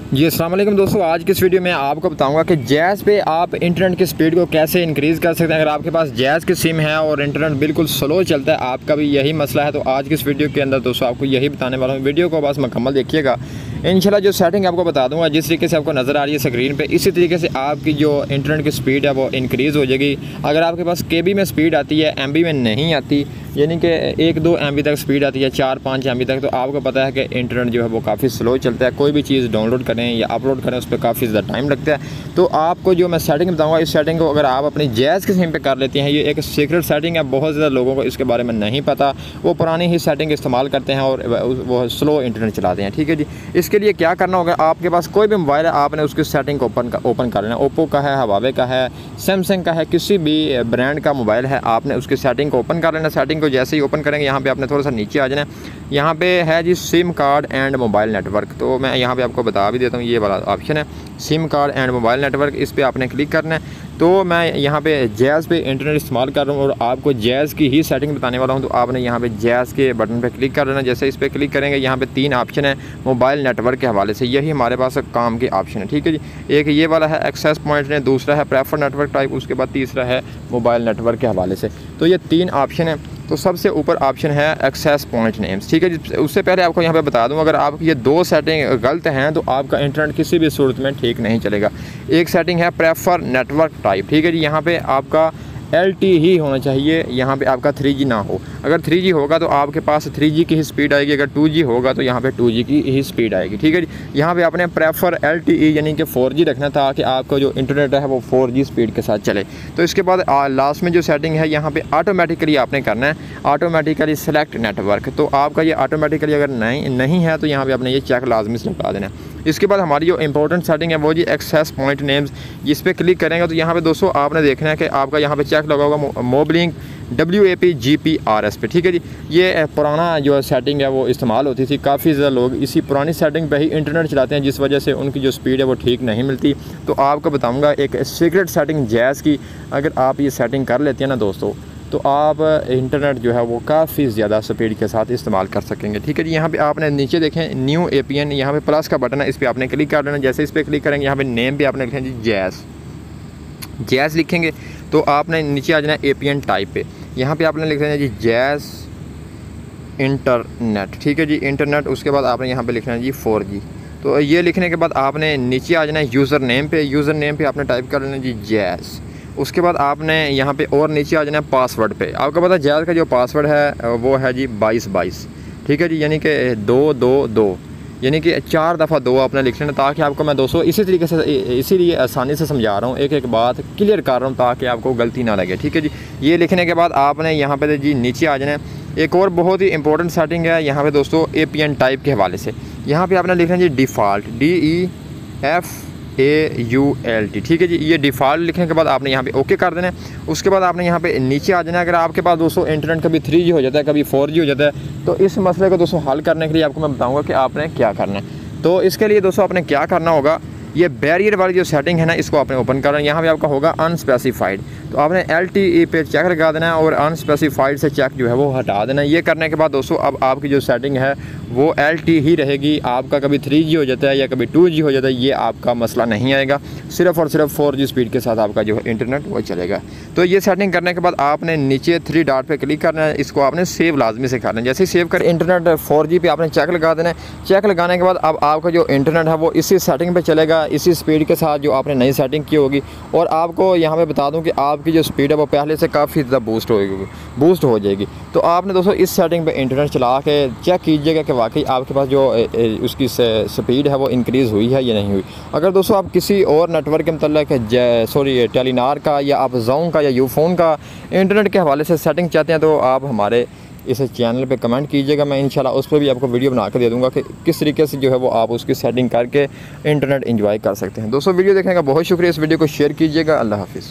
जी अस्सलाम वालेकुम दोस्तों, आज की इस वीडियो में आपको बताऊंगा कि जैज़ पे आप इंटरनेट की स्पीड को कैसे इंक्रीज़ कर सकते हैं। अगर आपके पास जैज़ की सिम है और इंटरनेट बिल्कुल स्लो चलता है, आपका भी यही मसला है, तो आज की इस वीडियो के अंदर दोस्तों आपको यही बताने वाला हूँ। वीडियो को बस मुकम्मल देखिएगा। इंशाल्लाह जो सेटिंग आपको बता दूंगा, जिस तरीके से आपको नज़र आ रही है स्क्रीन पे, इसी तरीके से आपकी जो इंटरनेट की स्पीड है वो इंक्रीज़ हो जाएगी। अगर आपके पास KB में स्पीड आती है, MB में नहीं आती, यानी कि 1-2 MB तक स्पीड आती है, 4-5 MB तक, तो आपको पता है कि इंटरनेट जो है वो काफ़ी स्लो चलता है। कोई भी चीज़ डाउनलोड करें या अपलोड करें उस पर काफ़ी ज़्यादा टाइम लगता है। तो आपको जो मैं सेटिंग बताऊंगा, इस सेटिंग को अगर आप अपनी जैज़ की सिम पे कर लेते हैं, ये एक सीक्रेट सेटिंग है, बहुत ज़्यादा लोगों को इसके बारे में नहीं पता। वो पुरानी ही सेटिंग इस्तेमाल करते हैं और वो स्लो इंटरनेट चलाते हैं। ठीक है जी, इसके लिए क्या करना होगा, आपके पास कोई भी मोबाइल है, आपने उसकी सेटिंग को ओपन कर लेना। ओप्पो का है, हवावे का है, सैमसंग का है, किसी भी ब्रांड का मोबाइल है, आपने उसकी सेटिंग को ओपन कर लेना। सेटिंग को जैसे ही ओपन करेंगे, यहाँ पे आपने थोड़ा सा नीचे आ जाना। यहाँ पे है जी SIM card and mobile network, तो मैं यहाँ पे आपको बता भी देता हूँ, ये वाला ऑप्शन है SIM card and mobile network, इस पर आपने क्लिक करना है। तो मैं यहाँ पे जैज़ पे इंटरनेट इस्तेमाल कर रहा हूँ और आपको जैज़ की ही सेटिंग बताने वाला हूँ। तो आपने यहाँ पे जैज़ के बटन पे क्लिक कर लेना। जैसे इस पर क्लिक करेंगे, यहाँ पे 3 ऑप्शन है मोबाइल नेटवर्क के हवाले से, यही हमारे पास काम के ऑप्शन है। ठीक है जी, एक ये वाला है एक्सेस पॉइंट ने, दूसरा है प्रेफर नेटवर्क टाइप, उसके बाद तीसरा है मोबाइल नेटवर्क के हवाले से। तो ये 3 ऑप्शन है। तो सबसे ऊपर ऑप्शन है एक्सेस पॉइंट नेम्स। ठीक है जी, उससे पहले आपको यहाँ पे बता दूँ, अगर आप ये 2 सेटिंग गलत हैं तो आपका इंटरनेट किसी भी सूरत में ठीक नहीं चलेगा। एक सेटिंग है प्रेफर नेटवर्क टाइप। ठीक है जी, यहाँ पे आपका LTE ही होना चाहिए, यहाँ पे आपका 3G ना हो। अगर 3G होगा तो आपके पास 3G की ही स्पीड आएगी, अगर 2G होगा तो यहाँ पे 2G की ही स्पीड आएगी। ठीक है जी, यहाँ पे आपने प्रेफर LTE यानी कि 4G रखना था कि आपका जो इंटरनेट है वो 4G स्पीड के साथ चले। तो इसके बाद लास्ट में जो सेटिंग है, यहाँ पे ऑटोमेटिकली आपने करना है ऑटोमेटिकली सेलेक्ट नेटवर्क। तो आपका ये ऑटोमेटिकली अगर नहीं है तो यहाँ पर आपने ये चेक लाजमी से लगा देना है। इसके बाद हमारी जो इंपॉर्टेंट सेटिंग है वो जी एक्सेस पॉइंट नेम्स, जिस पे क्लिक करेंगे तो यहाँ पे दोस्तों आपने देखना है कि आपका यहाँ पे चेक लगा होगा मोबलिंक WAP-GPRS पे। ठीक है जी, ये पुराना जो सेटिंग है वो इस्तेमाल होती थी, काफ़ी ज़्यादा लोग इसी पुरानी सेटिंग पे ही इंटरनेट चलाते हैं, जिस वजह से उनकी जो स्पीड है वो ठीक नहीं मिलती। तो आपको बताऊँगा एक सीक्रेट सेटिंग जैज़ की, अगर आप ये सेटिंग कर लेते हैं ना दोस्तों, तो आप इंटरनेट जो है वो काफ़ी ज़्यादा स्पीड के साथ इस्तेमाल कर सकेंगे। ठीक है जी, यहाँ पे आपने नीचे देखें न्यू APN, यहाँ पे प्लस का बटन है, इस पर आपने क्लिक कर लेना। जैसे इस पर क्लिक करेंगे, यहाँ पे नेम पे आपने लिखें जी जैज़ लिखेंगे, तो आपने नीचे आ जाना APN टाइप पे। यहाँ पे आपने लिख देना जी जैज़ इंटरनेट। ठीक है जी, इंटरनेट, उसके बाद आपने यहाँ पे लिखना है जी 4G। तो ये लिखने के बाद आपने नीचे आ जाना है यूज़र नेम पे आपने टाइप कर लेना जी जैज़। उसके बाद आपने यहाँ पे और नीचे आ जाना है पासवर्ड पे। आपको पता है जैज़ का जो पासवर्ड है वो है जी 2222। ठीक है जी, यानी कि 222, यानी कि 4 दफ़ा 2 आपने लिख लेना, ताकि आपको मैं दोस्तों इसी तरीके से इसीलिए आसानी से समझा रहा हूँ, एक एक बात क्लियर कर रहा हूँ ताकि आपको गलती ना लगे। ठीक है जी, ये लिखने के बाद आपने यहाँ पे जी नीचे आ जाना है। एक और बहुत ही इंपॉर्टेंट सेटिंग है यहाँ पे दोस्तों APN टाइप के हवाले से। यहाँ पे आपने लिखना जी डिफ़ॉल्ट DEFAULT। ठीक है जी, ये डिफ़ॉल्ट लिखने के बाद आपने यहाँ पे ओके कर देना है। उसके बाद आपने यहाँ पे नीचे आ जाना है। अगर आपके पास दोस्तों इंटरनेट कभी 3G हो जाता है, कभी 4G हो जाता है, तो इस मसले को दोस्तों हल करने के लिए आपको मैं बताऊँगा कि आपने क्या करना है। तो इसके लिए दोस्तों आपने क्या करना होगा, ये बैरियर वाली जो सेटिंग है ना, इसको आपने ओपन करना है। यहाँ पे आपका होगा अनस्पेसिफाइड, तो आपने LTE पे चेक लगा देना है और अनस्पेसिफाइड से चेक जो है वो हटा देना है। ये करने के बाद दोस्तों अब आपकी जो सेटिंग है वो LTE ही रहेगी। आपका कभी 3G हो जाता है या कभी 2G हो जाता है, ये आपका मसला नहीं आएगा, सिर्फ़ और सिर्फ 4G स्पीड के साथ आपका जो है इंटरनेट वो चलेगा। तो ये सेटिंग करने के बाद आपने नीचे 3 डॉट पे क्लिक करना है, इसको आपने सेव लाजमी से करना है। जैसे ही सेव कर इंटरनेट 4G पे आपने चेक लगा देना है। चेक लगाने के बाद अब आपका जो इंटरनेट है वो इसी सेटिंग पे चलेगा, इसी स्पीड के साथ जो आपने नई सेटिंग की होगी। और आपको यहाँ पे बता दूँ कि आपकी जो स्पीड है वो पहले से काफ़ी ज़्यादा बूस्ट हो जाएगी। तो आपने दोस्तों इस सेटिंग पे इंटरनेट चला के चेक कीजिएगा कि वाकई आपके पास जो उसकी स्पीड है वो इंक्रीज़ हुई है या नहीं हुई। अगर दोस्तों आप किसी और नेटवर्क के मतलब टेलीनार का या आप ज़ोन का या यूफोन का इंटरनेट के हवाले से सेटिंग चाहते हैं, तो आप हमारे इस चैनल पे कमेंट कीजिएगा, मैं इंशाल्लाह उस पर भी आपको वीडियो बना कर दे दूँगा कि किस तरीके से जो है वो आप उसकी सेटिंग करके इंटरनेट एंजॉय कर सकते हैं। दोस्तों वीडियो देखने का बहुत शुक्रिया, इस वीडियो को शेयर कीजिएगा। अल्लाह हाफिज़।